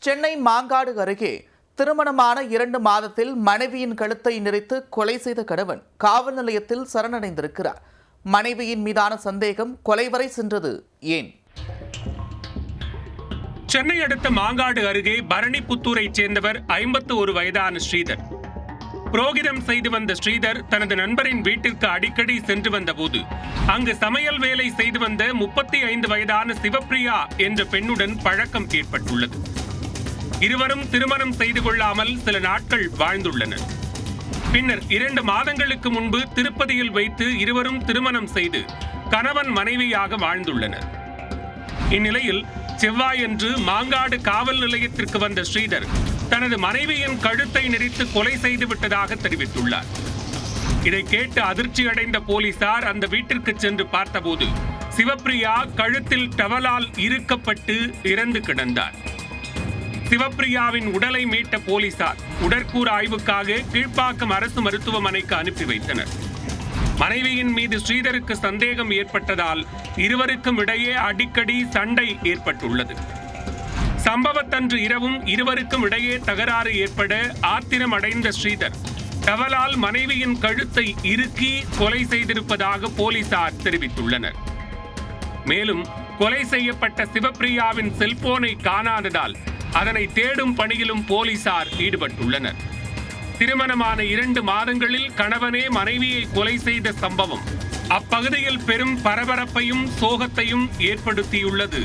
சென்னை மாங்காடு அருகே திருமணமான 2 மாதத்தில் மனைவியின் கழுத்தை நெரித்து கொலை செய்த கணவன் காவல் நிலையத்தில் சரணடைந்திருக்கிறார். மனைவியின் மீதான சந்தேகம் கொலை வரை சென்றது ஏன்? சென்னை அடுத்த மாங்காடு அருகே பரணிப்புத்தூரைச் சேர்ந்தவர் 51 வயதான ஸ்ரீதர். புரோகிதம் செய்து வந்த ஸ்ரீதர் தனது நண்பரின் வீட்டிற்கு அடிக்கடி சென்று வந்தபோது அங்கு சமையல் வேலை செய்து வந்த 35 வயதான சிவப்பிரியா என்ற பெண்ணுடன் பழக்கம் ஏற்பட்டுள்ளது. இருவரும் திருமணம் செய்து கொள்ளாமல் சில நாட்கள் வாழ்ந்துள்ளனர். பின்னர் 2 மாதங்களுக்கு முன்பு திருப்பதியில் வைத்து இருவரும் திருமணம் செய்து கணவன் மனைவியாக வாழ்ந்துள்ளனர். இந்நிலையில் செவ்வாயன்று மாங்காடு காவல் நிலையத்திற்கு வந்த ஸ்ரீதர் தனது மனைவியின் கழுத்தை நெரித்து கொலை செய்து விட்டதாக தெரிவித்துள்ளார். இதை கேட்டு அதிர்ச்சி அடைந்த போலீசார் அந்த வீட்டிற்கு சென்று பார்த்தபோது சிவப்பிரியா கழுத்தில் டவலால் இறுக்கப்பட்டு இறந்து கிடந்தார். சிவப்பிரியாவின் உடலை மீட்ட போலீசார் உடற்கூறு ஆய்வுக்காக கீழ்ப்பாக்கம் அரசு மருத்துவமனைக்கு அனுப்பி வைத்தனர். மனைவியின் மீது ஸ்ரீதருக்கு சந்தேகம் ஏற்பட்டதால் இருவருக்கும் இடையே அடிக்கடி சண்டை ஏற்பட்டுள்ளது. சம்பவத்தன்று இரவும் இருவருக்கும் இடையே தகராறு ஏற்பட ஆத்திரம் அடைந்த ஸ்ரீதர் டவலால் மனைவியின் கழுத்தை இறுக்கி கொலை செய்திருப்பதாக போலீசார் தெரிவித்துள்ளனர். மேலும் கொலை செய்யப்பட்ட சிவப்பிரியாவின் செல்போனை காணாததால் அதனை தேடும் பணியிலும் போலீசார் ஈடுபட்டுள்ளனர். திருமணமான 2 மாதங்களில் கணவனே மனைவியை கொலை செய்த சம்பவம் அப்பகுதியில் பெரும் பரபரப்பையும் சோகத்தையும் ஏற்படுத்தியுள்ளது.